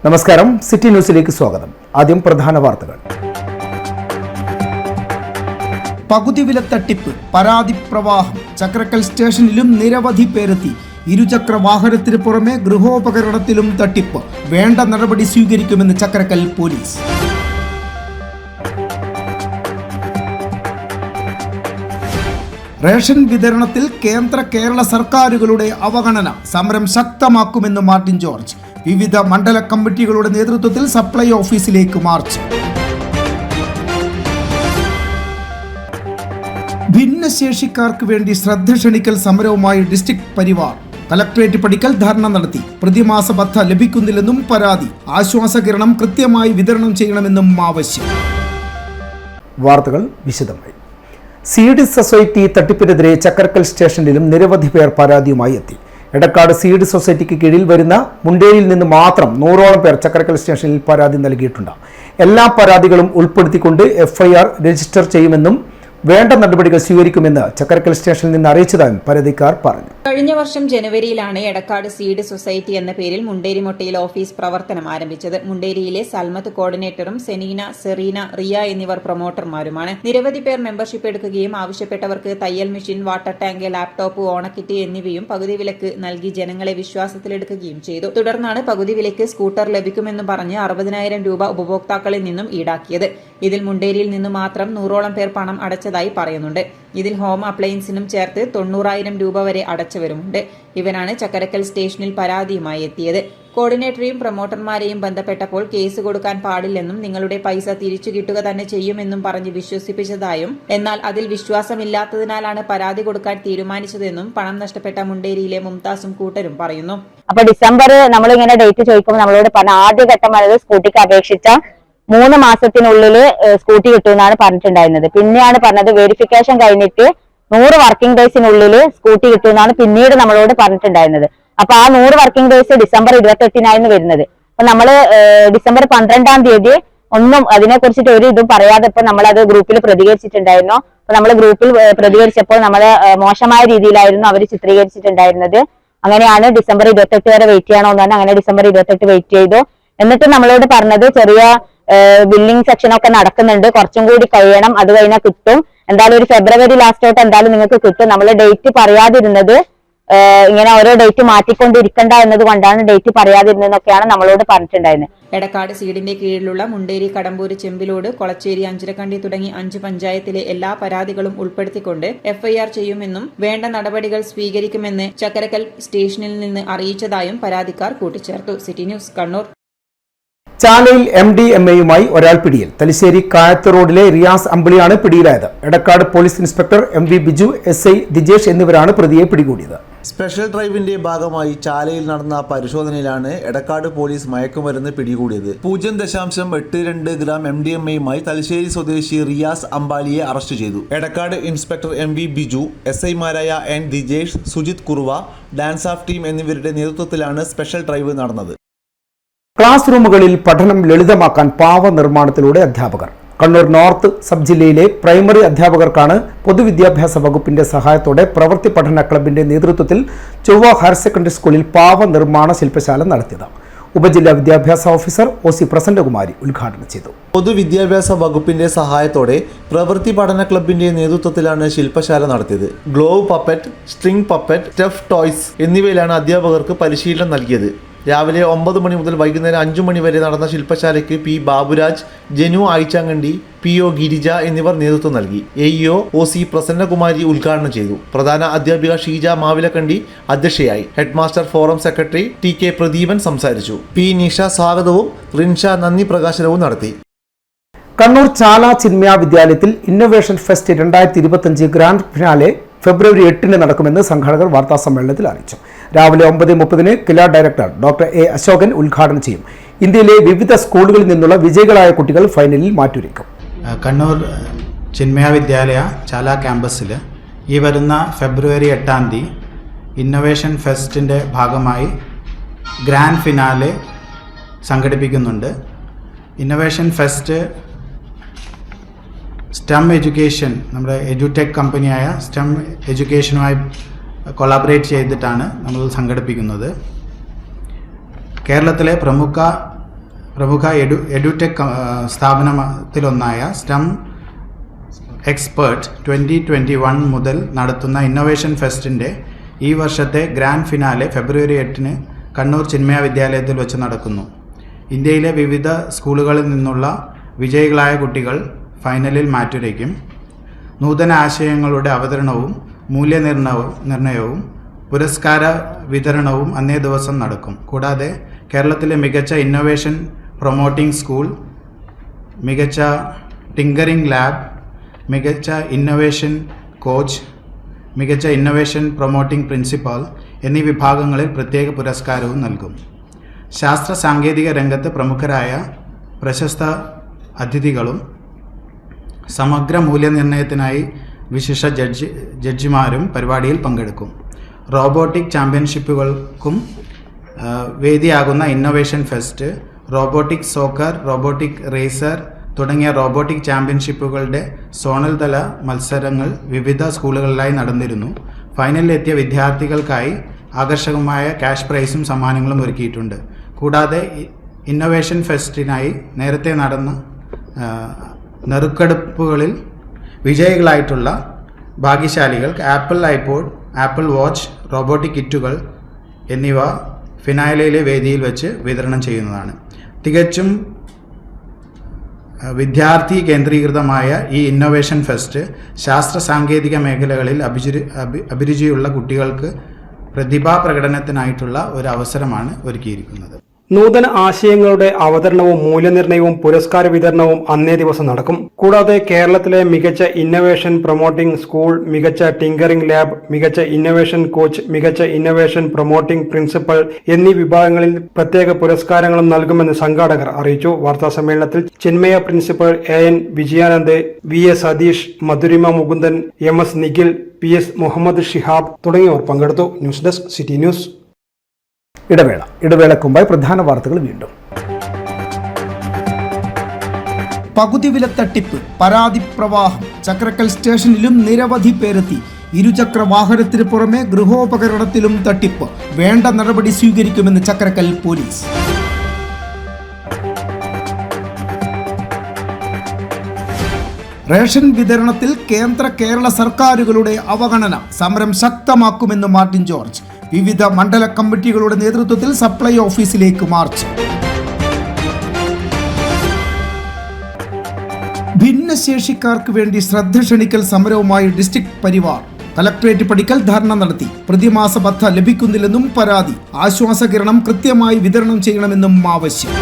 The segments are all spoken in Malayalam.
നമസ്കാരം, സിറ്റി ന്യൂസിലേക്ക് സ്വാഗതം. ആദ്യം പ്രധാന വാർത്തകൾ. പകുതി വില തട്ടിപ്പ്, പരാതി പ്രവാഹം. ചക്രക്കൽ സ്റ്റേഷനിലും നിരവധി പേരെത്തി. ഇരുചക്ര വാഹനത്തിന് പുറമെ ഗൃഹോപകരണത്തിലും തട്ടിപ്പ്. വേണ്ട നടപടി സ്വീകരിക്കുമെന്ന് ചക്രക്കൽ പോലീസ്. റേഷൻ വിതരണത്തിൽ കേരള സർക്കാരുകളുടെ അവഗണന. സമരം ശക്തമാക്കുമെന്ന് മാർട്ടിൻ ജോർജ്. വിവിധ മണ്ഡല കമ്മിറ്റികളുടെ നേതൃത്വത്തിൽ സപ്ലൈ ഓഫീസിലേക്ക് മാർച്ച്. ഭിന്നശേഷിക്കാർക്ക് വേണ്ടി ശ്രദ്ധ ക്ഷണിക്കൽ സമരവുമായി ഡിസ്ട്രിക്ട് പരിവാർ. കലക്ട്രേറ്റ് പടിക്കൽ ധർണ നടത്തി. പ്രതിമാസ ഭത്ത ലഭിക്കുന്നില്ലെന്നും പരാതി. ആശ്വാസകിരണം കൃത്യമായി വിതരണം ചെയ്യണമെന്നും ആവശ്യം. വാർത്തകൾ വിശദമായി. സീഡ് സൊസൈറ്റി തട്ടിപ്പിനെതിരെ ചക്രക്കൽ സ്റ്റേഷനിലും നിരവധി പേർ പരാതിയുമായി എത്തി. എടക്കാട് സീഡ് സൊസൈറ്റിക്ക് കീഴിൽ വരുന്ന മുണ്ടേരിയിൽ നിന്ന് മാത്രം 100ഓളം പേർ ചക്രക്കൽ സ്റ്റേഷനിൽ പരാതി നൽകിയിട്ടുണ്ട്. എല്ലാ പരാതികളും ഉൾപ്പെടുത്തിക്കൊണ്ട് FIR രജിസ്റ്റർ ചെയ്യുമെന്നും വേണ്ട നടപടികൾ സ്വീകരിക്കുമെന്ന് ചക്രക്കൽ സ്റ്റേഷനിൽ നിന്ന് അറിയിച്ചതായും പരാതിക്കാർ പറഞ്ഞു. കഴിഞ്ഞ വർഷം ജനുവരിയിലാണ് എടക്കാട് സീഡ് സൊസൈറ്റി എന്ന പേരിൽ മുണ്ടേരി മൊട്ടയിൽ ഓഫീസ് പ്രവർത്തനം ആരംഭിച്ചത്. മുണ്ടേരിയിലെ സൽമത്ത് കോർഡിനേറ്ററും സെനീന, സെറീന, റിയ എന്നിവർ പ്രൊമോട്ടർമാരുമാണ്. നിരവധി പേർ മെമ്പർഷിപ്പ് എടുക്കുകയും ആവശ്യപ്പെട്ടവർക്ക് തയ്യൽ മെഷീൻ, വാട്ടർ ടാങ്ക്, ലാപ്ടോപ്പ്, ഓണക്കിറ്റ് എന്നിവയും പകുതി വിലക്ക് നൽകി ജനങ്ങളെ വിശ്വാസത്തിലെടുക്കുകയും ചെയ്തു. തുടർന്നാണ് പകുതി വിലയ്ക്ക് സ്കൂട്ടർ ലഭിക്കുമെന്ന് പറഞ്ഞ് 60,000 രൂപ ഉപഭോക്താക്കളിൽ നിന്നും ഈടാക്കിയത്. ഇതിൽ മുണ്ടേരിയിൽ നിന്ന് മാത്രം 100ഓളം പേർ പണം അടച്ചതായി പറയുന്നുണ്ട്. ഇതിൽ ഹോം അപ്ലയൻസിനും ചേർത്ത് 90,000 രൂപ വരെ അടച്ചവരുമുണ്ട്. ഇവരാണ് ചക്കരക്കൽ സ്റ്റേഷനിൽ പരാതിയുമായി എത്തിയത്. കോർഡിനേറ്ററെയും പ്രൊമോട്ടർമാരെയും ബന്ധപ്പെട്ടപ്പോൾ കേസ് കൊടുക്കാൻ പാടില്ലെന്നും നിങ്ങളുടെ പൈസ തിരിച്ചു കിട്ടുക തന്നെ ചെയ്യുമെന്നും പറഞ്ഞ് വിശ്വസിപ്പിച്ചതായും, എന്നാൽ അതിൽ വിശ്വാസമില്ലാത്തതിനാലാണ് പരാതി കൊടുക്കാൻ തീരുമാനിച്ചതെന്നും പണം നഷ്ടപ്പെട്ട മുണ്ടേരിയിലെ മുംതാസും കൂട്ടരും പറയുന്നു. അപ്പൊ ഡിസംബർ നമ്മളിങ്ങനെ ഡേറ്റ് ചോദിക്കുമ്പോൾ നമ്മളോട് പറഞ്ഞ ആദ്യഘട്ടം വന്നത് സ്കൂട്ടിക്ക് അപേക്ഷിച്ച 3 മാസത്തിനുള്ളിൽ സ്കൂട്ടി കിട്ടുമെന്നാണ് പറഞ്ഞിട്ടുണ്ടായിരുന്നത്. പിന്നെയാണ് പറഞ്ഞത് വെരിഫിക്കേഷൻ കഴിഞ്ഞിട്ട് 100 വർക്കിംഗ് ഡേയ്സിനുള്ളിൽ സ്കൂട്ടി കിട്ടുമെന്നാണ് പിന്നീട് നമ്മളോട് പറഞ്ഞിട്ടുണ്ടായിരുന്നത്. അപ്പൊ ആ 100 വർക്കിംഗ് ഡേയ്സ് ഡിസംബർ 28-നായിരുന്നു വരുന്നത്. അപ്പൊ നമ്മള് ഡിസംബർ 12-ാം തീയതി ഒന്നും അതിനെ കുറിച്ചിട്ട് ഒരു ഇതും പറയാതെ ഇപ്പൊ നമ്മളത് ഗ്രൂപ്പിൽ പ്രതികരിച്ചിട്ടുണ്ടായിരുന്നു. അപ്പൊ നമ്മൾ ഗ്രൂപ്പിൽ പ്രതികരിച്ചപ്പോൾ നമ്മള് മോശമായ രീതിയിലായിരുന്നു അവർ ചിത്രീകരിച്ചിട്ടുണ്ടായിരുന്നത്. അങ്ങനെയാണ് ഡിസംബർ 28 വരെ വെയിറ്റ് ചെയ്യണമെന്ന് പറഞ്ഞാൽ അങ്ങനെ ഡിസംബർ 28 വെയിറ്റ് ചെയ്തു. എന്നിട്ട് നമ്മളോട് പറഞ്ഞത് ചെറിയ ബില്ലിംഗ് സെക്ഷനൊക്കെ നടക്കുന്നുണ്ട്, കുറച്ചും കൂടി കഴിയണം, അത് കഴിഞ്ഞാൽ കിട്ടും, എന്തായാലും ഒരു ഫെബ്രുവരി ലാസ്റ്റോട്ട് എന്തായാലും നിങ്ങൾക്ക് കിട്ടും. നമ്മൾ ഡേറ്റ് പറയാതിരുന്നത് ഇങ്ങനെ ഓരോ ഡേറ്റ് മാറ്റിക്കൊണ്ടിരിക്കണ്ട എന്നത് കൊണ്ടാണ് ഡേറ്റ് പറയാതിരുന്നതെന്നൊക്കെയാണ് നമ്മളോട് പറഞ്ഞിട്ടുണ്ടായിരുന്നത്. എടക്കാട് സീഡിന്റെ കീഴിലുള്ള മുണ്ടേരി, കടമ്പൂര്, ചെമ്പിലോട്, കൊളച്ചേരി, അഞ്ചരക്കണ്ടി തുടങ്ങി 5 പഞ്ചായത്തിലെ എല്ലാ പരാതികളും ഉൾപ്പെടുത്തിക്കൊണ്ട് FIR ചെയ്യുമെന്നും വേണ്ട നടപടികൾ സ്വീകരിക്കുമെന്ന് ചക്കരക്കൽ സ്റ്റേഷനിൽ നിന്ന് അറിയിച്ചതായും പരാതിക്കാർ കൂട്ടിച്ചേർത്തു. City news, Kannur. ചാലയിൽ MDMAയുമായി ഒരാൾ പിടിയിൽ. തലശ്ശേരി കായത്ത് റോഡിലെ റിയാസ് അമ്പിളിയാണ് പിടിയിലായത്. Edakkad police inspector MV Biju, SI Dijesh എന്നിവരാണ് പ്രതിയെ പിടികൂടിയത്. സ്പെഷ്യൽ ഡ്രൈവിന്റെ ഭാഗമായി ചാലയിൽ നടന്ന പരിശോധനയിലാണ് എടക്കാട് പോലീസ് മയക്കുമരുന്ന് പിടികൂടിയത്. 0.82 ഗ്രാം MDMAയുമായി തലശ്ശേരി സ്വദേശി റിയാസ് അമ്പാലിയെ അറസ്റ്റ് ചെയ്തു. എടക്കാട് ഇൻസ്പെക്ടർ MV ബിജു, SIമാരായ N Dijesh, Sujith Kuruva, DANSAF team എന്നിവരുടെ നേതൃത്വത്തിലാണ് സ്പെഷ്യൽ ഡ്രൈവ് നടന്നത്. ക്ലാസ് റൂമുകളിൽ പഠനം ലളിതമാക്കാൻ പാവ നിർമ്മാണത്തിലൂടെ അധ്യാപകർ. കണ്ണൂർ നോർത്ത് സബ് ജില്ലയിലെ പ്രൈമറി അധ്യാപകർക്കാണ് പൊതുവിദ്യാഭ്യാസ വകുപ്പിന്റെ സഹായത്തോടെ പ്രവൃത്തി പഠന ക്ലബിന്റെ നേതൃത്വത്തിൽ ചൊവ്വ ഹയർ സെക്കൻഡറി സ്കൂളിൽ പാവ നിർമ്മാണ ശില്പശാല നടത്തിയത്. ഉപജില്ലാ വിദ്യാഭ്യാസ ഓഫീസർ OC പ്രസന്നകുമാരി ഉദ്ഘാടനം ചെയ്തു. പൊതുവിദ്യാഭ്യാസ വകുപ്പിന്റെ സഹായത്തോടെ പ്രവൃത്തി പഠന ക്ലബിന്റെ നേതൃത്വത്തിലാണ് ശില്പശാല നടത്തിയത്. Glove puppet, string puppet, stuff toys എന്നിവയിലാണ് അധ്യാപകർക്ക് പരിശീലനം നൽകിയത്. രാവിലെ 9 മണി മുതൽ വൈകുന്നേരം 5 മണി വരെ നടന്ന ശില്പശാലയ്ക്ക് P ബാബുരാജ്, ജനു ആയിച്ചാങ്കണ്ടി, PO ഗിരിജ എന്നിവർ നേതൃത്വം നൽകി. AEO OC പ്രസന്നകുമാരി ഉദ്ഘാടനം ചെയ്തു. പ്രധാന അധ്യാപിക ഷീജ മാവിലക്കണ്ടി അധ്യക്ഷയായി. Headmaster forum secretary TK Pradeepan സംസാരിച്ചു. P നിഷ സ്വാഗതവും റിൻഷ നന്ദി പ്രകാശനവും നടത്തി. കണ്ണൂർ ചാല ചിന്മയ വിദ്യാലയത്തിൽ ഇന്നൊവേഷൻ ഫെസ്റ്റ് 2025 ഗ്രാൻഡ് ഫിനാലെ ഫെബ്രുവരി 8-ന് നടക്കുമെന്ന് സംഘാടകർ വാർത്താസമ്മേളനത്തിൽ അറിയിച്ചു. രാവിലെ 9:30-ന് കില ഡയറക്ടർ ഡോക്ടർ A അശോകൻ ഉദ്ഘാടനം ചെയ്യും. ഇന്ത്യയിലെ വിവിധ സ്കൂളുകളിൽ നിന്നുള്ള വിജയികളായ കുട്ടികൾ ഫൈനലിൽ മാറ്റുരയ്ക്കും. കണ്ണൂർ ചിന്മയ വിദ്യാലയ ചാല ക്യാമ്പസിൽ ഈ വരുന്ന ഫെബ്രുവരി 8-ാം തീയതി ഇന്നൊവേഷൻ ഫെസ്റ്റിൻ്റെ ഭാഗമായി ഗ്രാൻഡ് ഫിനാലെ സംഘടിപ്പിക്കുന്നുണ്ട്. ഇന്നൊവേഷൻ ഫെസ്റ്റ് സ്റ്റെം എഡ്യൂക്കേഷൻ, നമ്മുടെ എഡ്യൂടെക് കമ്പനിയായ സ്റ്റെം എഡ്യൂക്കേഷനുമായി കൊളാബറേറ്റ് ചെയ്തിട്ടാണ് നമ്മൾ സംഘടിപ്പിക്കുന്നത്. കേരളത്തിലെ പ്രമുഖ പ്രമുഖ എഡ്യൂടെക് സ്ഥാപനത്തിലൊന്നായ സ്റ്റം എക്സ്പേർട്ട് 2021 മുതൽ നടത്തുന്ന ഇന്നൊവേഷൻ ഫെസ്റ്റിൻ്റെ ഈ വർഷത്തെ ഗ്രാൻഡ് ഫിനാലെ ഫെബ്രുവരി 8 കണ്ണൂർ ചിന്മയ വിദ്യാലയത്തിൽ വെച്ച് നടക്കുന്നു. ഇന്ത്യയിലെ വിവിധ സ്കൂളുകളിൽ നിന്നുള്ള വിജയികളായ കുട്ടികൾ ഫൈനലിൽ മാറ്റുരയ്ക്കും. നൂതന ആശയങ്ങളുടെ അവതരണവും മൂല്യനിർണ്ണയവും പുരസ്കാര വിതരണവും അന്നേ ദിവസം നടക്കും. കൂടാതെ കേരളത്തിലെ മികച്ച ഇന്നൊവേഷൻ പ്രൊമോട്ടിംഗ് സ്കൂൾ, മികച്ച ടിങ്കറിംഗ് ലാബ്, മികച്ച ഇന്നൊവേഷൻ കോച്ച്, മികച്ച ഇന്നൊവേഷൻ പ്രൊമോട്ടിംഗ് പ്രിൻസിപ്പാൾ എന്നീ വിഭാഗങ്ങളിൽ പ്രത്യേക പുരസ്കാരവും നൽകും. ശാസ്ത്ര സാങ്കേതിക രംഗത്ത് പ്രമുഖരായ പ്രശസ്ത അതിഥികളും സമഗ്ര മൂല്യനിർണ്ണയത്തിനായി വിശിഷ്ട ജഡ്ജിമാരും പരിപാടിയിൽ പങ്കെടുക്കും. റോബോട്ടിക് ചാമ്പ്യൻഷിപ്പുകൾക്കും വേദിയാകുന്ന innovation fest, robotic soccer, robotic racer തുടങ്ങിയ റോബോട്ടിക് ചാമ്പ്യൻഷിപ്പുകളുടെ സോണൽ തല മത്സരങ്ങൾ വിവിധ സ്കൂളുകളിലായി നടന്നിരുന്നു. ഫൈനലിലെത്തിയ വിദ്യാർത്ഥികൾക്കായി ആകർഷകമായ ക്യാഷ് പ്രൈസും സമ്മാനങ്ങളും ഒരുക്കിയിട്ടുണ്ട്. കൂടാതെ ഇന്നൊവേഷൻ ഫെസ്റ്റിനായി നേരത്തെ നടന്ന നറുക്കെടുപ്പുകളിൽ വിജയികളായിട്ടുള്ള ഭാഗ്യശാലികൾക്ക് Apple iPod, Apple watch, robotic കിറ്റുകൾ എന്നിവ ഫിനാലയിലെ വേദിയിൽ വെച്ച് വിതരണം ചെയ്യുന്നതാണ്. തികച്ചും വിദ്യാർത്ഥി കേന്ദ്രീകൃതമായ ഈ ഇന്നൊവേഷൻ ഫെസ്റ്റ് ശാസ്ത്ര സാങ്കേതിക മേഖലകളിൽ അഭിരുചിയുള്ള കുട്ടികൾക്ക് പ്രതിഭാ പ്രകടനത്തിനായിട്ടുള്ള ഒരു അവസരമാണ് ഒരുക്കിയിരിക്കുന്നത്. നൂതന ആശയങ്ങളുടെ അവതരണവും മൂല്യനിർണ്ണയവും പുരസ്കാര വിതരണവും അന്നേ ദിവസം നടക്കും. കൂടാതെ കേരളത്തിലെ മികച്ച ഇന്നൊവേഷൻ പ്രൊമോട്ടിംഗ് സ്കൂൾ, മികച്ച ടിങ്കറിംഗ് ലാബ്, മികച്ച ഇന്നൊവേഷൻ കോച്ച്, മികച്ച ഇന്നൊവേഷൻ പ്രൊമോട്ടിംഗ് പ്രിൻസിപ്പൽ എന്നീ വിഭാഗങ്ങളിൽ പ്രത്യേക പുരസ്കാരങ്ങളും നൽകുമെന്ന് സംഘാടകർ അറിയിച്ചു. വാർത്താസമ്മേളനത്തിൽ Chinmaya principal AN Vijayanand, VA Satheesh, Madhurima Mukundan, MS Nikhil, PS Muhammad Shihab തുടങ്ങിയവർ പങ്കെടുത്തു. News desk city news. ഇടവേളക്കുമ്പായി പ്രധാന വാർത്തകൾ വീണ്ടും. പകുതി വില തട്ടിപ്പ്, പരാതി പ്രവാഹം. ചക്രക്കൽ സ്റ്റേഷനിലും നിരവധി പേരെത്തി. ഇരുചക്ര വാഹനത്തിന് പുറമെ ഗൃഹോപകരണത്തിലും തട്ടിപ്പ്. വേണ്ട നടപടി സ്വീകരിക്കുമെന്ന് ചക്രക്കൽ പോലീസ്. റേഷൻ വിതരണത്തിൽ കേന്ദ്ര കേരള സർക്കാരുകളുടെ അവഗണന. സമരം ശക്തമാക്കുമെന്ന് മാർട്ടിൻ ജോർജ്. വിവിധ മണ്ഡല കമ്മിറ്റികളുടെ നേതൃത്വത്തിൽ സപ്ലൈ ഓഫീസിലേക്ക് മാർച്ച്. ഭിന്നശേഷിക്കാർക്ക് വേണ്ടി ശ്രദ്ധ ക്ഷണിക്കൽ സമരവുമായി ഡിസ്ട്രിക്ട് പരിവാർ. കലക്ട്രേറ്റ് പടിക്കൽ ധർണ നടത്തി. പ്രതിമാസ ബത്ത ലഭിക്കുന്നില്ലെന്നും പരാതി. ആശ്വാസകിരണം കൃത്യമായി വിതരണം ചെയ്യണമെന്നും ആവശ്യം.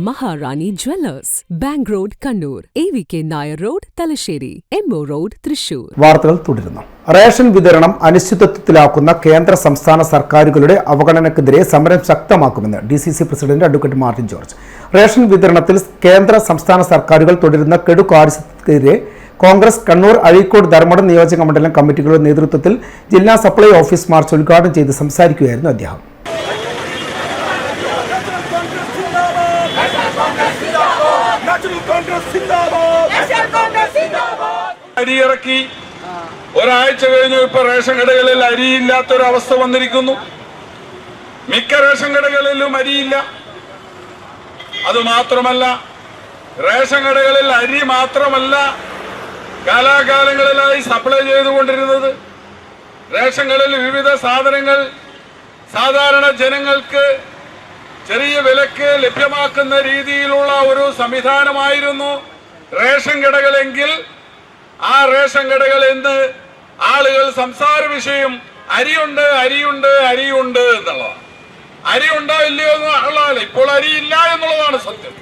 Maharani Jewellers, Bank Road, Kannur, AVK Nair Road, Talasheri, MO Road, Thrissur. വാർത്തകൾ തുടരുന്നു. റേഷൻ വിതരണം അനിശ്ചിതത്വത്തിലാക്കുന്ന കേന്ദ്ര സംസ്ഥാന സർക്കാരുകളുടെ അവഗണനക്കെതിരെ സമരം ശക്തമാക്കുമെന്ന് DCC president advocate Martin George. Ration വിതരണത്തിൽ കേന്ദ്ര സംസ്ഥാന സർക്കാരുകൾ തുടരുന്ന കെടുകാര്യസ്ഥതയ്ക്കെതിരെ കോൺഗ്രസ് കണ്ണൂർ, അഴീക്കോട്, ധർമ്മടം നിയോജക മണ്ഡലം കമ്മിറ്റികളുടെ നേതൃത്വത്തിൽ ജില്ലാ സപ്ലൈ ഓഫീസ് മാർച്ച് ഉദ്ഘാടനം ചെയ്ത് സംസാരിക്കുകയായിരുന്നു അദ്ദേഹം. അരിയിറക്കി ഒരാഴ്ച കഴിഞ്ഞു. ഇപ്പൊ റേഷൻ കടകളിൽ അരിയില്ലാത്തൊരവസ്ഥ വന്നിരിക്കുന്നു. മിക്ക റേഷൻ കടകളിലും അരിയില്ല. അതുമാത്രമല്ല, റേഷൻ കടകളിൽ അരി മാത്രമല്ല കാലാകാലങ്ങളിലായി സപ്ലൈ ചെയ്തുകൊണ്ടിരുന്നത്. റേഷൻ കടയിൽ വിവിധ സാധനങ്ങൾ സാധാരണ ജനങ്ങൾക്ക് ചെറിയ വിലക്ക് ലഭ്യമാക്കുന്ന രീതിയിലുള്ള ഒരു സംവിധാനമായിരുന്നു റേഷൻ കടകളെങ്കിൽ ആ റേഷൻ കടകൾ എന്ന് ആളുകൾ സംസാര വിഷയം അരിയുണ്ട് അരിയുണ്ട് അരിയുണ്ട് എന്നുള്ളതാണ്. അരി ഉണ്ടോ ഇല്ലയോ എന്നുള്ളതല്ല, ഇപ്പോൾ അരിയില്ല എന്നുള്ളതാണ് സത്യം.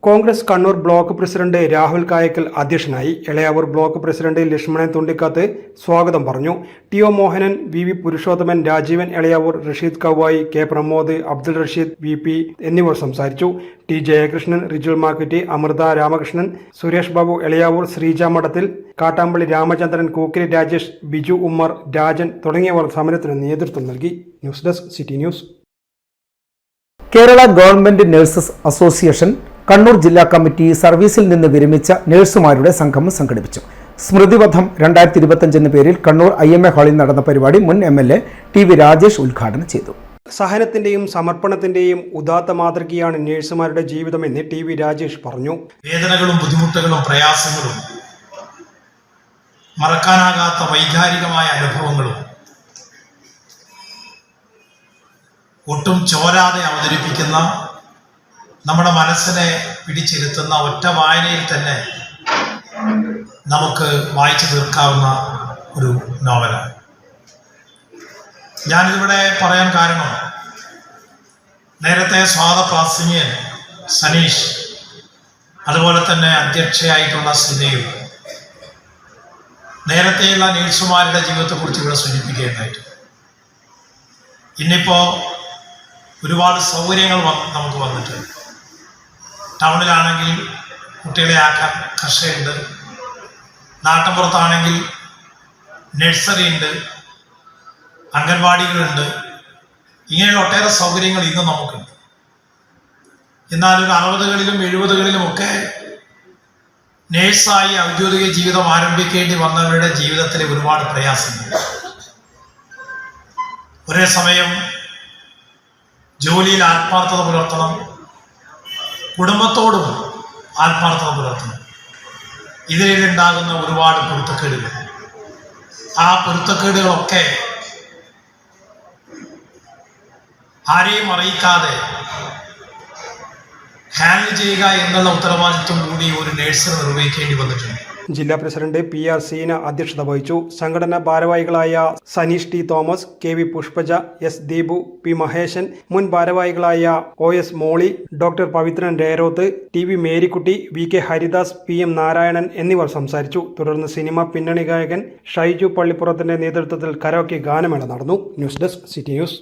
കോൺഗ്രസ് കണ്ണൂർ ബ്ലോക്ക് പ്രസിഡന്റ് രാഹുൽ കായക്കൽ അധ്യക്ഷനായി. എളയാവൂർ ബ്ലോക്ക് പ്രസിഡന്റ് ലക്ഷ്മണൻ തുണ്ടിക്കാത്ത് സ്വാഗതം പറഞ്ഞു. T O. Mohanan, V Purushothaman, Rajeevan Elayavoor, Rasheed Kavayi, K Pramod, Abdul Rasheed V എന്നിവർ സംസാരിച്ചു. ടി ജയകൃഷ്ണൻ, റിജുൽ മാക്കറ്റി, അമൃത രാമകൃഷ്ണൻ, സുരേഷ് ബാബു എളയാവൂർ, ശ്രീജ മഠത്തിൽ, കാട്ടാമ്പള്ളി രാമചന്ദ്രൻ, കൂക്കിരി രാജേഷ്, ബിജു ഉമ്മർ, രാജൻ തുടങ്ങിയവർ സമരത്തിന് നേതൃത്വം നൽകി. News desk city news. Kerala government nurses association Kannur ജില്ലാ കമ്മിറ്റി സർവീസിൽ നിന്ന് വിരമിച്ച നഴ്സുമാരുടെ സംഗമം സംഘടിപ്പിച്ചു. സ്മൃതിപഥം 2025 എന്ന പേരിൽ കണ്ണൂർ IMA ഹാളിൽ നടന്ന പരിപാടി മുൻ MLA ടി രാജേഷ് ഉദ്ഘാടനം ചെയ്തു. സഹനത്തിന്റെയും സമർപ്പണത്തിന്റെയും ഉദാത്ത മാതൃകയാണ് നഴ്സുമാരുടെ ജീവിതമെന്ന് ടി രാജേഷ് പറഞ്ഞു. വേദനകളും ബുദ്ധിമുട്ടുകളും പ്രയാസങ്ങളും മറക്കാനാകാത്ത വൈകാരികമായ അനുഭവങ്ങളും ഒട്ടും ചോരാതെ അവതരിപ്പിക്കുന്ന, നമ്മുടെ മനസ്സിനെ പിടിച്ചിരുത്തുന്ന ഒറ്റ വായനയിൽ തന്നെ നമുക്ക് വായിച്ചു തീർക്കാവുന്ന ഒരു നോവലാണ്. ഞാനിതിവിടെ പറയാൻ കാരണം, നേരത്തെ സ്വാഗതപ്രാസംഗികൻ സനീഷ്, അതുപോലെ തന്നെ അധ്യക്ഷയായിട്ടുള്ള സിനയും നേരത്തെയുള്ള നേഴ്സുമാരുടെ ജീവിതത്തെക്കുറിച്ച് ഇവിടെ സൂചിപ്പിക്കുകയുണ്ടായിട്ട്, ഇന്നിപ്പോൾ ഒരുപാട് സൗകര്യങ്ങൾ നമുക്ക് വന്നിട്ടുണ്ട്. ടൗണിലാണെങ്കിൽ കുട്ടികളെ ആക്കാൻ കർഷകരുണ്ട്, നാട്ടിൻപുറത്താണെങ്കിൽ നഴ്സറി ഉണ്ട്, അംഗൻവാടികളുണ്ട്. ഇങ്ങനെയുള്ള ഒട്ടേറെ സൗകര്യങ്ങൾ ഇന്ന് നമുക്കുണ്ട്. എന്നാൽ ഒരു 60കളിലും 70കളിലും ഒക്കെ നേഴ്സായി ഔദ്യോഗിക ജീവിതം ആരംഭിക്കേണ്ടി വന്നവരുടെ ജീവിതത്തിലെ ഒരുപാട് പ്രയാസങ്ങൾ. ഒരേ സമയം ജോലിയിൽ ആത്മാർത്ഥത പുലർത്തണം, കുടുംബത്തോടും ആത്മാർത്ഥത പുലർത്തണം. ഇതിലുണ്ടാകുന്ന ഒരുപാട് പൊരുത്തക്കേടുകൾ, ആ പൊരുത്തക്കേടുകളൊക്കെ ആരെയും അറിയിക്കാതെ ഹാൻഡിൽ ചെയ്യുക എന്നുള്ള ഉത്തരവാദിത്വം കൂടി ഒരു നഴ്സിന് നിർവഹിക്കേണ്ടി വന്നിട്ടുണ്ട്. ജില്ലാ പ്രസിഡന്റ് PR സീന അധ്യക്ഷത വഹിച്ചു. സംഘടനാ ഭാരവാഹികളായ Saneesh T Thomas, KV Pushpaja, S Deepu, P Maheshan, മുൻ ഭാരവാഹികളായ OS Molly, doctor Pavithran Rerothu, TV Marykutty, VK Haridas, PM Narayanan എന്നിവർ സംസാരിച്ചു. തുടർന്ന് സിനിമ പിന്നണി ഗായകൻ ഷൈജു പള്ളിപ്പുറത്തിന്റെ നേതൃത്വത്തിൽ കരോക്കെ ഗാനമേള നടന്നു. News desk city news.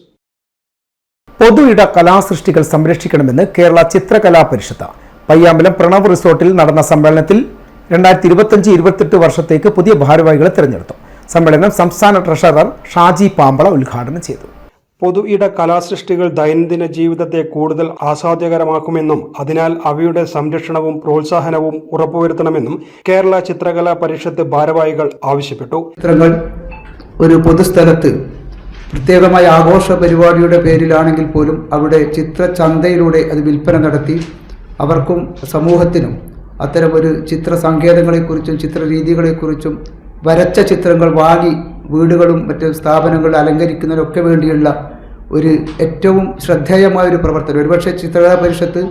പൊതു ഇട കലാസൃഷ്ടികൾ സംരക്ഷിക്കണമെന്ന് കേരള ചിത്രകലാ പരിഷത്ത് പയ്യാമ്പലം പ്രണവ് റിസോർട്ടിൽ നടന്ന സമ്മേളനത്തിൽ 2025-28 വർഷത്തേക്ക് പുതിയ ഭാരവാഹികളെ തിരഞ്ഞെടുത്തു. സമ്മേളനം സംസ്ഥാന ട്രഷറർ ഷാജി പാമ്പള ഉദ്ഘാടനം ചെയ്തു. പൊതു ഇട കലാസൃഷ്ടികൾ ദൈനംദിന ജീവിതത്തെ കൂടുതൽ ആസ്വാദ്യകരമാക്കുമെന്നും അതിനാൽ അവയുടെ സംരക്ഷണവും പ്രോത്സാഹനവും ഉറപ്പുവരുത്തണമെന്നും കേരള ചിത്രകലാ പരിഷത്ത് ഭാരവാഹികൾ ആവശ്യപ്പെട്ടു. ചിത്രങ്ങൾ ഒരു പൊതുസ്ഥലത്ത് പ്രത്യേകമായ ആഘോഷ പരിപാടിയുടെ പേരിലാണെങ്കിൽ പോലും അവിടെ ചിത്രചന്തയിലൂടെ അത് വിൽപ്പന നടത്തി അവർക്കും സമൂഹത്തിനും അത്തരമൊരു ചിത്ര സങ്കേതങ്ങളെക്കുറിച്ചും ചിത്രരീതികളെക്കുറിച്ചും വരച്ച ചിത്രങ്ങൾ വാങ്ങി വീടുകളും മറ്റ് സ്ഥാപനങ്ങൾ അലങ്കരിക്കുന്നതിനൊക്കെ വേണ്ടിയുള്ള ഒരു ഏറ്റവും ശ്രദ്ധേയമായൊരു പ്രവർത്തനം. ഒരുപക്ഷെ ചിത്രകലാ പരിഷത്ത്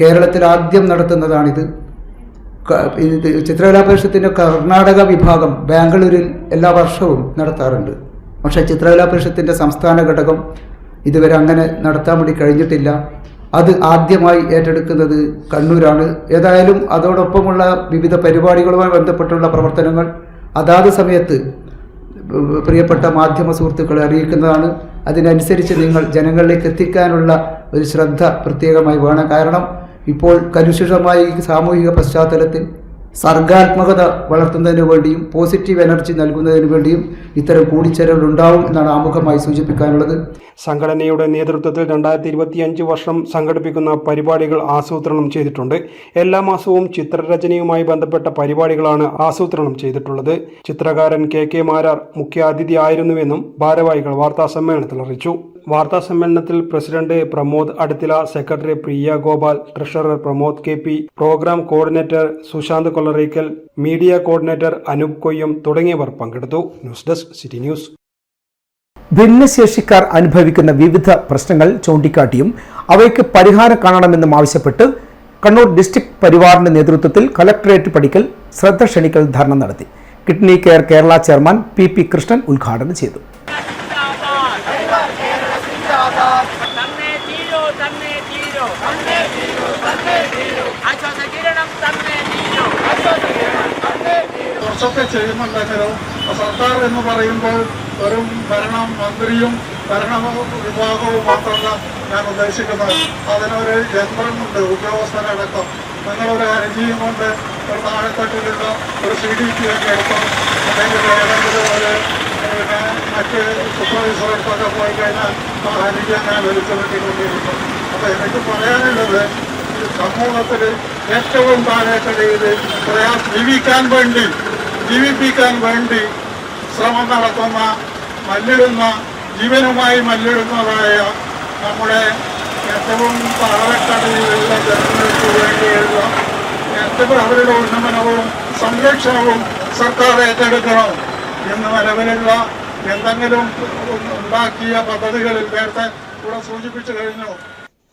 കേരളത്തിൽ ആദ്യം നടത്തുന്നതാണിത്. ചിത്രകലാ പരിഷത്തിൻ്റെ കർണാടക വിഭാഗം ബാംഗ്ലൂരിൽ എല്ലാ വർഷവും നടത്താറുണ്ട്. പക്ഷേ ചിത്രകലാ പരിഷത്തിൻ്റെ സംസ്ഥാന ഘടകം ഇതുവരെ അങ്ങനെ നടത്താൻ വേണ്ടി കഴിഞ്ഞിട്ടില്ല. അത് ആദ്യമായി ഏറ്റെടുക്കുന്നത് കണ്ണൂരാണ്. ഏതായാലും അതോടൊപ്പമുള്ള വിവിധ പരിപാടികളുമായി ബന്ധപ്പെട്ടുള്ള പ്രവർത്തനങ്ങൾ അതാത് സമയത്ത് പ്രിയപ്പെട്ട മാധ്യമ സുഹൃത്തുക്കളെ അറിയിക്കുന്നതാണ്. അതിനനുസരിച്ച് നിങ്ങൾ ജനങ്ങളിലേക്ക് എത്തിക്കാനുള്ള ഒരു ശ്രദ്ധ പ്രത്യേകമായി വേണം. കാരണം ഇപ്പോൾ കലുഷിതമായ ഈ സാമൂഹിക പശ്ചാത്തലത്തിൽ സർഗാത്മകത വളർത്തുന്നതിന് വേണ്ടിയും പോസിറ്റീവ് എനർജി നൽകുന്നതിന് വേണ്ടിയും ഇത്തരം കൂടിച്ചേരലുകൾ ഉണ്ടാവും എന്നാണ് ആമുഖമായി സൂചിപ്പിക്കാനുള്ളത്. സംഘടനയുടെ നേതൃത്വത്തിൽ 2025 വർഷം സംഘടിപ്പിക്കുന്ന പരിപാടികൾ ആസൂത്രണം ചെയ്തിട്ടുണ്ട്. എല്ലാ മാസവും ചിത്രരചനയുമായി ബന്ധപ്പെട്ട പരിപാടികളാണ് ആസൂത്രണം ചെയ്തിട്ടുള്ളത്. ചിത്രകാരൻ KK മാരാർ മുഖ്യാതിഥി ആയിരുന്നുവെന്നും ഭാരവാഹികൾ വാർത്താസമ്മേളനത്തിൽ അറിയിച്ചു. വാർത്താസമ്മേളനത്തിൽ president Pramod Aduthila, secretary Priya Gopal, treasurer Pramod KP, programme coordinator Sushanth Kollarakkal, media coordinator Anoop Koyyam തുടങ്ങിയവർ പങ്കെടുത്തു. News desk city news. ഭിന്നശേഷിക്കാർ അനുഭവിക്കുന്ന വിവിധ പ്രശ്നങ്ങൾ ചൂണ്ടിക്കാട്ടിയും അവയ്ക്ക് പരിഹാരം കാണണമെന്നും ആവശ്യപ്പെട്ട് കണ്ണൂർ ഡിസ്ട്രിക്ട് പരിവാറിന്റെ നേതൃത്വത്തിൽ കളക്ടറേറ്റ് പടിക്കൽ ശ്രദ്ധ ക്ഷണിക്കൽ ധർണ നടത്തി. Kidney care Kerala chairman P Krishnan ഉദ്ഘാടനം ചെയ്തു. കുറച്ചൊക്കെ ചെയ്യുന്നുണ്ടെങ്കിലും സർക്കാർ എന്ന് പറയുമ്പോൾ വെറും മന്ത്രിയും ഭരണ വിഭാഗവും മാത്രമല്ല ഞാൻ ഉദ്ദേശിക്കുന്നത്. അതിനൊരു യന്ത്രമുണ്ട്, ഉദ്യോഗസ്ഥരടക്കം. നിങ്ങളൊരു അരിജിയും കൊണ്ട് ഒരു താഴെത്തട്ടിലുള്ള ഒരു CDP ഒക്കെ എടുത്തോ, അല്ലെങ്കിൽ ഏതെങ്കിലും ഒരു മറ്റ് സൂപ്പർവൈസറെടുത്തൊക്കെ പോയി കഴിഞ്ഞാൽ ആ അരിജി ഞാൻ വലിച്ചു വെട്ടിക്കൊണ്ടിരിക്കും. അപ്പോൾ എനിക്ക് പറയാനുള്ളത്, സമൂഹത്തിൽ ഏറ്റവും താഴെക്കടയിൽ ജീവിപ്പിക്കാൻ വേണ്ടി ശ്രമം നടത്തുന്ന ജീവനുമായി മല്ലിടുന്നതായ നമ്മുടെ ഏറ്റവും താഴെക്കടയിലുള്ള ജനങ്ങൾക്ക് വേണ്ടിയുള്ള ഏറ്റവും അവരുടെ ഉന്നമനവും സംരക്ഷണവും സർക്കാർ ഏറ്റെടുക്കണം എന്ന് നിലവിലുള്ള എന്തെങ്കിലും ഉണ്ടാക്കിയ പദ്ധതികളിൽ നേരത്തെ കൂടെ സൂചിപ്പിച്ചു കഴിഞ്ഞു.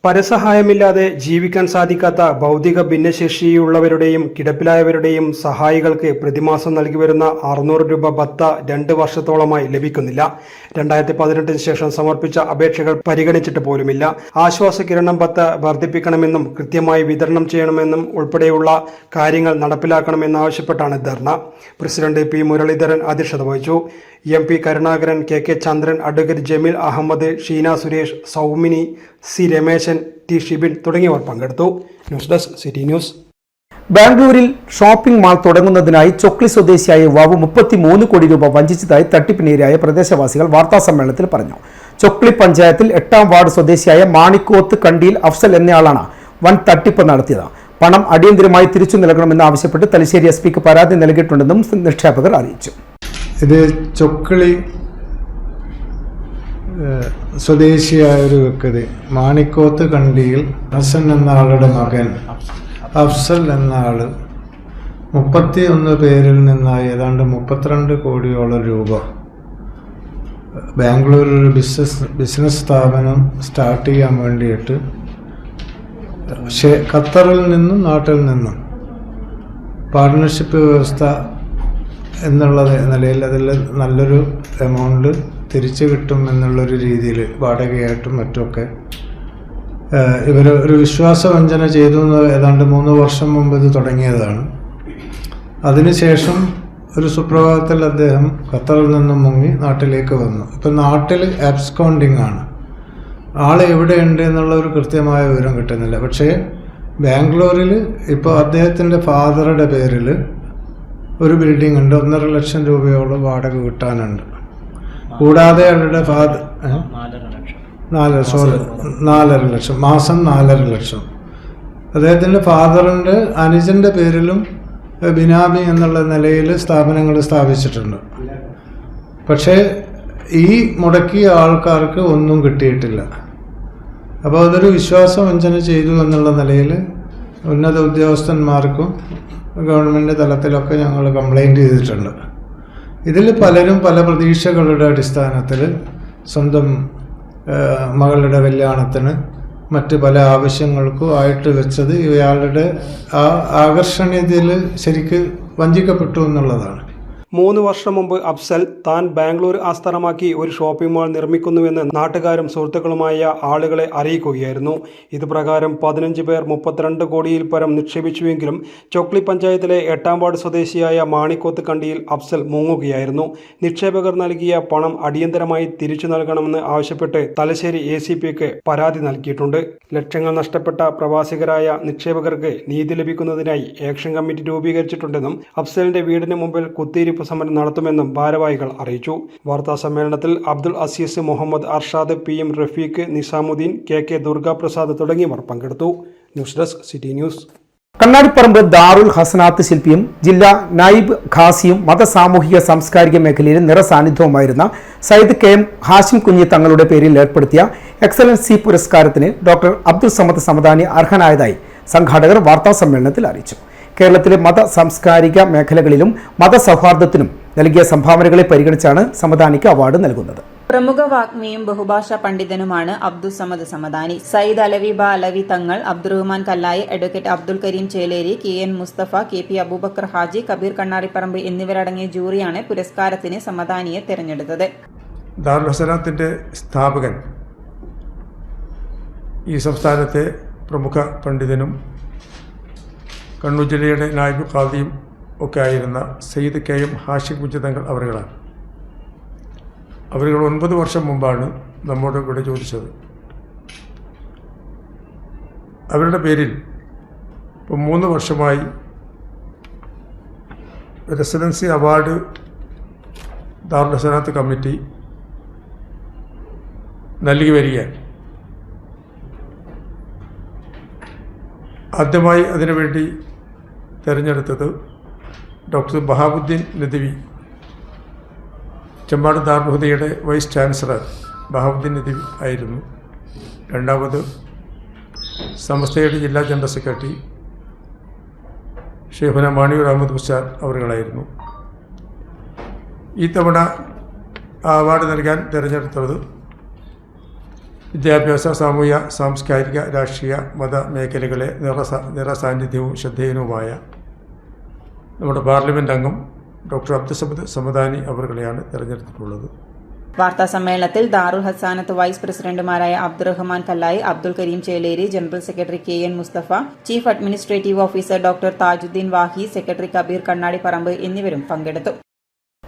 പരസഹായമില്ലാതെ ജീവിക്കാൻ സാധിക്കാത്ത ഭൗതിക ഭിന്നശേഷിയുള്ളവരുടെയും കിടപ്പിലായവരുടെയും സഹായികൾക്ക് പ്രതിമാസം നൽകി വരുന്ന 600 രൂപ ഭത്ത 2 വർഷത്തോളമായി ലഭിക്കുന്നില്ല. 2018 ശേഷം സമർപ്പിച്ച അപേക്ഷകൾ പരിഗണിച്ചിട്ട് പോലുമില്ല. ആശ്വാസകിരണം ഭത്ത വർദ്ധിപ്പിക്കണമെന്നും കൃത്യമായി വിതരണം ചെയ്യണമെന്നും ഉൾപ്പെടെയുള്ള കാര്യങ്ങൾ നടപ്പിലാക്കണമെന്നാവശ്യപ്പെട്ടാണ് ധർണ. പ്രസിഡന്റ് പി മുരളീധരൻ അധ്യക്ഷത വഹിച്ചു. MP Karunakaran, KK Chandran, advocate Jameel Ahmed, Sheena Suresh, Saumini, C Rameshan, T Shibin തുടങ്ങിയവർ പങ്കെടുത്തു. News desk city news. ബാംഗ്ലൂരിൽ ഷോപ്പിംഗ് മാൾ തുടങ്ങുന്നതിനായി ചൊക്ലി സ്വദേശിയായ യുവാവ് 33 കോടി രൂപ വഞ്ചിച്ചതായി തട്ടിപ്പിനിരയായ പ്രദേശവാസികൾ വാർത്താസമ്മേളനത്തിൽ പറഞ്ഞു. ചൊക്ലി പഞ്ചായത്തിൽ 8ാം വാർഡ് സ്വദേശിയായ മാണിക്കോത്ത് കണ്ടിയിൽ അഫ്സൽ എന്നയാളാണ് വൻ തട്ടിപ്പ് നടത്തിയത്. പണം അടിയന്തരമായി തിരിച്ചു നൽകണമെന്ന് ആവശ്യപ്പെട്ട് തലശ്ശേരി SP പരാതി നൽകിയിട്ടുണ്ടെന്നും നിക്ഷേപകർ അറിയിച്ചു. ഇത് ചൊക്കളി സ്വദേശിയായ ഒരു വ്യക്തി മാണിക്കോത്ത് കണ്ടിയിൽ ഹസൻ എന്ന ആളുടെ മകൻ അഫ്സൽ എന്ന ആള് 31 പേരിൽ നിന്നായി ഏതാണ്ട് 32 കോടിയോളം രൂപ ബാംഗ്ലൂരിൽ ഒരു ബിസിനസ് സ്ഥാപനം സ്റ്റാർട്ട് ചെയ്യാൻ വേണ്ടിയിട്ട് ഖത്തറിൽ നിന്നും നാട്ടിൽ നിന്നും പാർട്ട്ണർഷിപ്പ് വ്യവസ്ഥ എന്നുള്ള നിലയിൽ അതിൽ നല്ലൊരു എമൗണ്ട് തിരിച്ചു കിട്ടും എന്നുള്ളൊരു രീതിയിൽ വാടകയായിട്ടും മറ്റുമൊക്കെ ഇവർ ഒരു വിശ്വാസവഞ്ചന ചെയ്തു എന്ന് ഏതാണ്ട് 3 വർഷം മുമ്പ് ഇത് തുടങ്ങിയതാണ്. അതിനുശേഷം ഒരു സുപ്രഭാതത്തിൽ അദ്ദേഹം ഖത്തറിൽ നിന്നും മുങ്ങി നാട്ടിലേക്ക് വന്നു. ഇപ്പം നാട്ടിൽ ആബ്സ്കോണ്ടിങ് ആണ്. ആൾ എവിടെയുണ്ട് എന്നുള്ള ഒരു കൃത്യമായ വിവരം കിട്ടുന്നില്ല. പക്ഷേ ബാംഗ്ലൂരിൽ ഇപ്പോൾ അദ്ദേഹത്തിൻ്റെ ഫാദറുടെ പേരിൽ ഒരു ബിൽഡിംഗ് ഉണ്ട്. 1.5 ലക്ഷം രൂപയോളം വാടക കിട്ടാനുണ്ട്. കൂടാതെ അവരുടെ ഫാദർ 4.5 ലക്ഷം മാസം 4.5 ലക്ഷം. അദ്ദേഹത്തിൻ്റെ ഫാദറിൻ്റെ അനുജൻ്റെ പേരിലും ബിനാമി എന്നുള്ള നിലയിൽ സ്ഥാപനങ്ങൾ സ്ഥാപിച്ചിട്ടുണ്ട്. പക്ഷേ ഈ മുടക്കിയ ആൾക്കാർക്ക് ഒന്നും കിട്ടിയിട്ടില്ല. അപ്പോൾ അതൊരു വിശ്വാസവഞ്ചന ചെയ്തു എന്നുള്ള നിലയിൽ ഉന്നത ഉദ്യോഗസ്ഥന്മാർക്കും ഗവൺമെൻറ് തലത്തിലൊക്കെ ഞങ്ങൾ കംപ്ലൈൻറ്റ് ചെയ്തിട്ടുണ്ട്. ഇതിൽ പലരും പല പ്രതീക്ഷകളുടെ അടിസ്ഥാനത്തിൽ സ്വന്തം മകളുടെ കല്യാണത്തിന് മറ്റ് പല ആവശ്യങ്ങൾക്കും ആയിട്ട് വെച്ചത് ഇയാളുടെ ആ ആകർഷണീയതയിൽ ശരിക്ക് വഞ്ചിക്കപ്പെട്ടു എന്നുള്ളതാണ്. 3 വർഷം മുമ്പ് അഫ്സൽ താൻ ബാംഗ്ലൂർ ആസ്ഥാനമാക്കി ഒരു ഷോപ്പിംഗ് മാൾ നിർമ്മിക്കുന്നുവെന്ന് നാട്ടുകാരും സുഹൃത്തുക്കളുമായ ആളുകളെ അറിയിക്കുകയായിരുന്നു. ഇതുപ്രകാരം 15 പേർ 32 കോടിയിൽ പരം നിക്ഷേപിച്ചുവെങ്കിലും ചൊക്ലി പഞ്ചായത്തിലെ 8ാം വാർഡ് സ്വദേശിയായ മാണിക്കോത്ത് കണ്ടിയിൽ അഫ്സൽ മുങ്ങുകയായിരുന്നു. നിക്ഷേപകർ നൽകിയ പണം അടിയന്തരമായി തിരിച്ചു നൽകണമെന്ന് ആവശ്യപ്പെട്ട് തലശ്ശേരി ACPക്ക് പരാതി നൽകിയിട്ടുണ്ട്. ലക്ഷങ്ങൾ നഷ്ടപ്പെട്ട പ്രവാസികരായ നിക്ഷേപകർക്ക് നീതി ലഭിക്കുന്നതിനായി ആക്ഷൻ കമ്മിറ്റി രൂപീകരിച്ചിട്ടുണ്ടെന്നും അഫ്സലിന്റെ വീടിന് മുമ്പിൽ കുത്തിയിരിപ്പ് സമരം നടത്തുമെന്നും ഭാരവാഹികൾ അറിയിച്ചു. വാർത്താ സമ്മേളനത്തിൽ അബ്ദുൾ അസീസ്, മുഹമ്മദ് അർഷാദ്, PM റഫീഖ്, നിസാമുദ്ദീൻ, KK ദുർഗാപ്രസാദ് തുടങ്ങിയവർ പങ്കെടുത്തു. News desk city news. Kannadiparamba Darul Hasanath ശില്പിയും ജില്ലാ നായിബ് ഖാസിയും മതസാമൂഹിക സാംസ്കാരിക മേഖലയിൽ നിറസാന്നിധ്യവുമായിരുന്ന സയ്യിദ് KM ഹാഷിം കുഞ്ഞി തങ്ങളുടെ പേരിൽ ഏർപ്പെടുത്തിയ എക്സലൻസി പുരസ്കാരത്തിന് ഡോക്ടർ അബ്ദുൾ സമദ് സമദാനി അർഹനായതായി സംഘാടകർ വാർത്താ സമ്മേളനത്തിൽ അറിയിച്ചു. കേരളത്തിലെ മത സാംസ്കാരിക മേഖലകളിലും മതസൗഹാർദ്ദത്തിനും നൽകിയ സംഭാവനകളെ പരിഗണിച്ചാണ് സമദാനിക്ക് അവാർഡ് നൽകുന്നത്. പ്രമുഖ വാഗ്മിയും ബഹുഭാഷാ പണ്ഡിതനുമാണ് അബ്ദുസമദ് സമദാനി. സയ്യിദ് അലവി ബ Alavi Thangal, Abdurahman Kallayi, advocate Abdul Kareem Cheleri, KN Mustafa, KP Aboobacker Haji, Kabeer Kannadiparamba എന്നിവരടങ്ങിയ ജൂറിയാണ് പുരസ്കാരത്തിന് സമദാനിയെ തെരഞ്ഞെടുത്തത്. ദാറുൽ ഹസനാത്തിന്റെ സ്ഥാപകൻ, ഈ സംസ്ഥാനത്തെ പ്രമുഖ പണ്ഡിതനും കണ്ണൂർ ജില്ലയുടെ നായിബ് ഖാദിയും ഒക്കെ ആയിരുന്ന സയ്യിദ് KM ഹാഷിം കുഞ്ഞി തങ്ങൾ അവരുകളാണ്. അവരുകൾ 9 വർഷം മുമ്പാണ് നമ്മോട് ഇവിടെ ചോദിച്ചത്. അവരുടെ പേരിൽ ഇപ്പോൾ 3 വർഷമായി റെസിഡൻസി അവാർഡ് ദാറുൽ ഹസനാത്ത് കമ്മിറ്റി നൽകി വരികയാണ്. ആദ്യമായി അതിനുവേണ്ടി തിരഞ്ഞെടുത്തത് ഡോക്ടർ ബഹാബുദ്ദീൻ നദ്വി, ചെമ്മാട് ദാറുൽ ഹുദയുടെ വൈസ് ചാൻസലർ ബഹാബുദ്ദീൻ നദ്വി ആയിരുന്നു. രണ്ടാമത് സമസ്തയുടെ ജില്ലാ ജനറൽ സെക്രട്ടറി ഷെയ്ഖുന മാണിയൂർ അഹമ്മദ് ഉസ്താദ് അവരുകളായിരുന്നു. ഈ തവണ ആ അവാർഡ് നൽകാൻ തിരഞ്ഞെടുത്തത് വിദ്യാഭ്യാസ, സാമൂഹ്യ, സാംസ്കാരിക, രാഷ്ട്രീയ, മത മേഖലകളെ നിറസാന്നിധ്യവും ശ്രദ്ധേയനുമായ നമ്മുടെ പാർലമെൻറ്റ് അംഗം ഡോക്ടർ അബ്ദുസമദ് സമദാനി അവരുകളെയാണ് തിരഞ്ഞെടുത്തിട്ടുള്ളത്. വാർത്താ സമ്മേളനത്തിൽ ദാറുൽ ഹസാനത്ത് വൈസ് പ്രസിഡന്റുമാരായ Abdurahman Kallayi, Abdul Kareem Cheleri, general secretary KN Mustafa, chief administrative officer doctor Thajudheen Vahi, secretary Kabeer Kannadiparamba എന്നിവരും പങ്കെടുത്തു.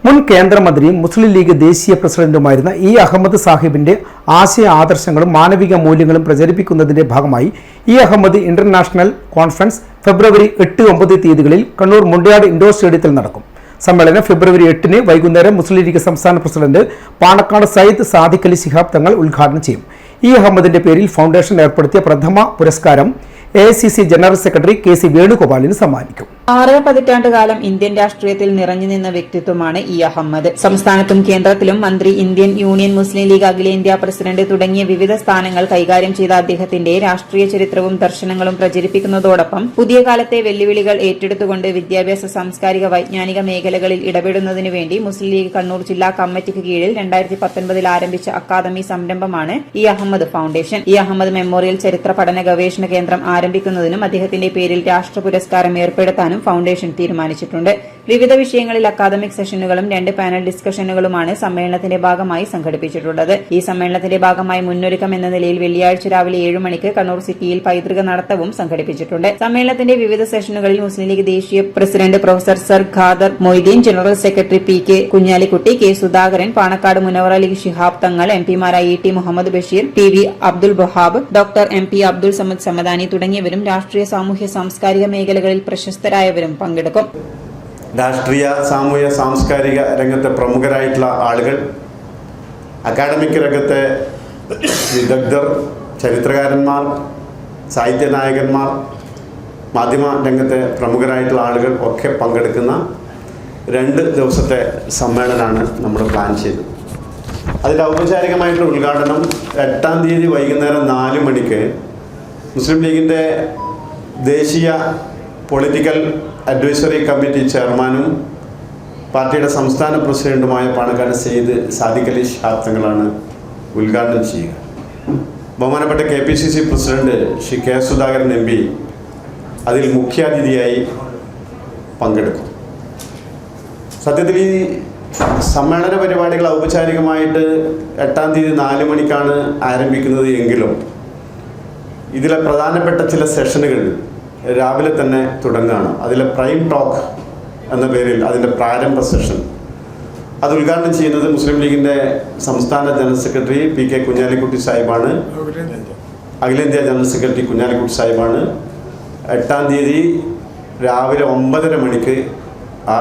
മുൻ കേന്ദ്രമന്ത്രിയും മുസ്ലിം ലീഗ് ദേശീയ പ്രസിഡന്റുമായിരുന്ന ഇ അഹമ്മദ് സാഹിബിന്റെ ആശയ ആദർശങ്ങളും മാനവിക മൂല്യങ്ങളും പ്രചരിപ്പിക്കുന്നതിന്റെ ഭാഗമായി ഇ അഹമ്മദ് ഇന്റർനാഷണൽ കോൺഫറൻസ് ഫെബ്രുവരി 8-9 തീയതികളിൽ കണ്ണൂർ മുണ്ടയാട് ഇൻഡോർ സ്റ്റേഡിയത്തിൽ നടക്കും. സമ്മേളനം ഫെബ്രുവരി 8 വൈകുന്നേരം മുസ്ലിം ലീഗ് സംസ്ഥാന പ്രസിഡന്റ് പാണക്കാട് സയ്യിദ് സാദിഖ് അലി ശിഹാബ് തങ്ങൾ ഉദ്ഘാടനം ചെയ്യും. ഇ അഹമ്മദിന്റെ പേരിൽ ഫൗണ്ടേഷൻ ഏർപ്പെടുത്തിയ പ്രഥമ പുരസ്കാരം AICC ജനറൽ സെക്രട്ടറി KC വേണുഗോപാലിന് സമ്മാനിക്കും. 6 പതിറ്റാണ്ടുകാലം ഇന്ത്യൻ രാഷ്ട്രീയത്തിൽ നിറഞ്ഞു നിന്ന വ്യക്തിത്വമാണ് ഇ അഹമ്മദ്. സംസ്ഥാനത്തും കേന്ദ്രത്തിലും മന്ത്രി, ഇന്ത്യൻ യൂണിയൻ മുസ്ലിം ലീഗ് അഖിലേന്ത്യാ പ്രസിഡന്റ് തുടങ്ങിയ വിവിധ സ്ഥാനങ്ങൾ കൈകാര്യം ചെയ്ത അദ്ദേഹത്തിന്റെ രാഷ്ട്രീയ ചരിത്രവും ദർശനങ്ങളും പ്രചരിപ്പിക്കുന്നതോടൊപ്പം പുതിയ കാലത്തെ വെല്ലുവിളികൾ ഏറ്റെടുത്തുകൊണ്ട് വിദ്യാഭ്യാസ, സാംസ്കാരിക, വൈജ്ഞാനിക മേഖലകളിൽ ഇടപെടുന്നതിനു വേണ്ടി മുസ്ലിം ലീഗ് കണ്ണൂർ ജില്ലാ കമ്മിറ്റിക്ക് കീഴിൽ 2019 ആരംഭിച്ച അക്കാദമി സംരംഭമാണ് E Ahmed foundation. E Ahmed memorial ചരിത്ര പഠന ഗവേഷണ കേന്ദ്രം ആരംഭിക്കുന്നതിനും അദ്ദേഹത്തിന്റെ പേരിൽ രാഷ്ട്ര പുരസ്കാരം ഏർപ്പെടുത്താനും ഫൗണ്ടേഷൻ തീരുമാനിച്ചിട്ടുണ്ട്. വിവിധ വിഷയങ്ങളിൽ അക്കാദമിക് സെഷനുകളും 2 പാനൽ ഡിസ്കഷനുകളുമാണ് സമ്മേളനത്തിന്റെ ഭാഗമായി സംഘടിപ്പിച്ചിട്ടുള്ളത്. ഈ സമ്മേളനത്തിന്റെ ഭാഗമായി മുന്നൊരുക്കം എന്ന നിലയിൽ വെള്ളിയാഴ്ച രാവിലെ 7 മണിക്ക് കണ്ണൂർ സിറ്റിയിൽ പൈതൃക നടത്തവും സംഘടിപ്പിച്ചിട്ടുണ്ട്. സമ്മേളനത്തിന്റെ വിവിധ സെഷനുകളിൽ മുസ്ലിം ലീഗ് ദേശീയ president professor sir Khader Mohideen, general secretary PK Kunhalikutty, K Sudhakaran, Panakkad Munavar Ali Shihab Thangal, MP മാരായ ET Muhammad Basheer, TV Abdul Wahab, doctor MP Abdul Samad Samadani തുടങ്ങിയവരും രാഷ്ട്രീയ, സാമൂഹ്യ, സാംസ്കാരിക മേഖലകളിൽ പ്രശസ്തരായവരും പങ്കെടുക്കും. രാഷ്ട്രീയ, സാമൂഹ്യ, സാംസ്കാരിക രംഗത്തെ പ്രമുഖരായിട്ടുള്ള ആളുകൾ, അക്കാഡമിക് രംഗത്തെ വിദഗ്ധർ, ചരിത്രകാരന്മാർ, സാഹിത്യനായകന്മാർ, മാധ്യമ രംഗത്തെ പ്രമുഖരായിട്ടുള്ള ആളുകൾ ഒക്കെ പങ്കെടുക്കുന്ന 2 ദിവസത്തെ സമ്മേളനമാണ് നമ്മൾ പ്ലാൻ ചെയ്തത്. അതിൻ്റെ ഔപചാരികമായിട്ടുള്ള ഉദ്ഘാടനം 8-ാം തീയതി വൈകുന്നേരം 4 മണിക്ക് മുസ്ലിം ലീഗിൻ്റെ ദേശീയ പൊളിറ്റിക്കൽ അഡ്വൈസറി കമ്മിറ്റി ചെയർമാനും പാർട്ടിയുടെ സംസ്ഥാന പ്രസിഡന്റുമായ പാണക്കാട് സയ്യിദ് സാദിഖ് അലി ശിഹാബ് തങ്ങളാണ് ഉദ്ഘാടനം ചെയ്യുക. ബഹുമാനപ്പെട്ട KPCC president Shri K Sudhakaran MP അതിൽ മുഖ്യാതിഥിയായി പങ്കെടുക്കും. സത്യത്തിൽ ഈ സമ്മേളന പരിപാടികൾ ഔപചാരികമായിട്ട് 8-ാം തീയതി 4 മണിക്കാണ് ആരംഭിക്കുന്നത് എങ്കിലും ഇതിലെ പ്രധാനപ്പെട്ട ചില സെഷനുകൾ രാവിലെ തന്നെ തുടങ്ങുകയാണ്. അതിലെ പ്രൈം ടോക്ക് എന്ന പേരിൽ അതിൻ്റെ പ്രാരംഭ സെഷൻ അത് ഉദ്ഘാടനം ചെയ്യുന്നത് മുസ്ലിം ലീഗിൻ്റെ സംസ്ഥാന ജനറൽ സെക്രട്ടറി PK കുഞ്ഞാലിക്കുട്ടി സാഹിബാണ്. അഖിലേന്ത്യാ ജനറൽ സെക്രട്ടറി കുഞ്ഞാലിക്കുട്ടി സാഹിബാണ്. 8-ാം തീയതി രാവിലെ 9:30 മണിക്ക് ആ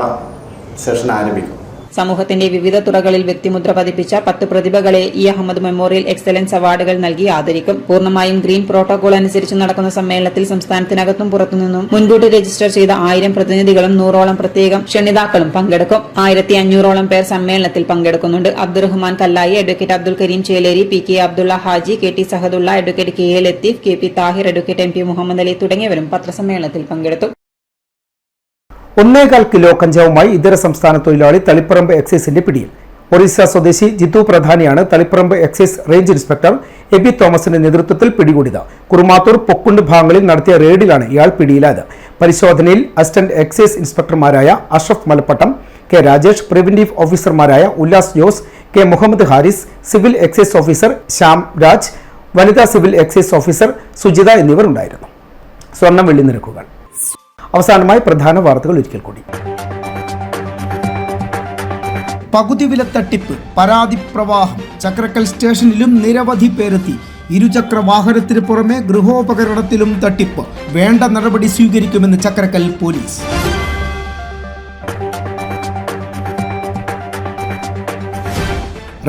സെഷൻ ആരംഭിക്കും. സമൂഹത്തിന്റെ വിവിധ തുറകളിൽ വ്യക്തിമുദ്ര പതിപ്പിച്ച 10 പ്രതിഭകളെ ഇ അഹമ്മദ് മെമ്മോറിയൽ എക്സലൻസ് അവാർഡുകൾ നൽകി ആദരിക്കും. പൂർണ്ണമായും ഗ്രീൻ പ്രോട്ടോകോൾ അനുസരിച്ച് നടക്കുന്ന സമ്മേളനത്തിൽ സംസ്ഥാനത്തിനകത്തും പുറത്തുനിന്നും മുൻകൂട്ടി രജിസ്റ്റർ ചെയ്ത 1000 പ്രതിനിധികളും 100ഓളം പ്രത്യേകം ക്ഷണിതാക്കളും പങ്കെടുക്കും. 1500ഓളം പേർ സമ്മേളനത്തിൽ പങ്കെടുക്കുന്നുണ്ട്. Abdurahman Kallayi, advocate Abdul Kareem Cheleri, PK Abdulla Haji, KT Sahadulla, advocate KA Latheef, KP Thahir, advocate MP Muhammad Ali തുടങ്ങിയവരും പത്രസമ്മേളനത്തിൽ പങ്കെടുത്തു. 1.25 കിലോ കഞ്ചാവുമായി ഇതര സംസ്ഥാന തൊഴിലാളി തളിപ്പറമ്പ് എക്സൈസിന്റെ പിടിയിൽ. ഒറീസ സ്വദേശി ജിത്തു പ്രധാനിയാണ് Thaliparamba excise range inspector Aby തോമസിന്റെ നേതൃത്വത്തിൽ പിടികൂടിയത്. കുറുമാത്തൂർ പൊക്കുണ്ട് ഭാഗങ്ങളിൽ നടത്തിയ റെയ്ഡിലാണ് ഇയാൾ പിടിയിലായത്. പരിശോധനയിൽ അസിസ്റ്റന്റ് എക്സൈസ് ഇൻസ്പെക്ടർമാരായ അഷ്റഫ് മലപ്പട്ടം, കെ രാജേഷ്, പ്രിവന്റീവ് ഓഫീസർമാരായ Ullas Jose, K Muhammad Haris, civil excise officer Shyam Raj, വനിതാ സിവിൽ എക്സൈസ് ഓഫീസർ സുജിത എന്നിവർ ഉണ്ടായിരുന്നു. സ്വർണം വെള്ളി നിരക്കുകൾ. അവസാനമായി പ്രധാന വാർത്തകൾ ഒരിക്കൽ കൂടി. പകുതി വില തട്ടിപ്പ്, പരാതി പ്രവാഹം. ചക്രക്കൽ സ്റ്റേഷനിലും നിരവധി പേരെത്തി. ഇരുചക്ര വാഹനത്തിന് പുറമെ ഗൃഹോപകരണത്തിലും തട്ടിപ്പ്. വേണ്ട നടപടി സ്വീകരിക്കുമെന്ന് ചക്രക്കൽ പോലീസ്.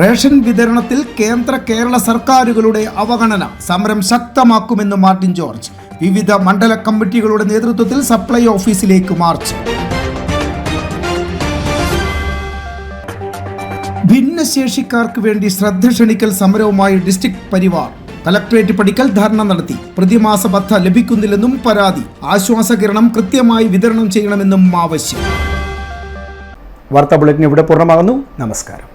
റേഷൻ വിതരണത്തിൽ കേന്ദ്ര കേരള സർക്കാരുകളുടെ അവഗണന. സമരം ശക്തമാക്കുമെന്ന് മാർട്ടിൻ ജോർജ്. വിവിധ മണ്ഡല കമ്മിറ്റികളുടെ നേതൃത്വത്തിൽ സപ്ലൈ ഓഫീസിലേക്ക് മാർച്ച്. ഭിന്നശേഷിക്കാർക്ക് വേണ്ടി ശ്രദ്ധ ക്ഷണിക്കൽ സമരവുമായി ഡിസ്ട്രിക്ട് പരിവാർ. കലക്ട്രേറ്റ് പടിക്കൽ ധർണ നടത്തി. പ്രതിമാസ ബത്ത ലഭിക്കുന്നില്ലെന്നും പരാതി. ആശ്വാസകിരണം കൃത്യമായി വിതരണം ചെയ്യണമെന്നും ആവശ്യം. വാർത്താ ബുള്ളറ്റിൻ ഇവിടെ പൂർണ്ണമാകുന്നു. നമസ്കാരം.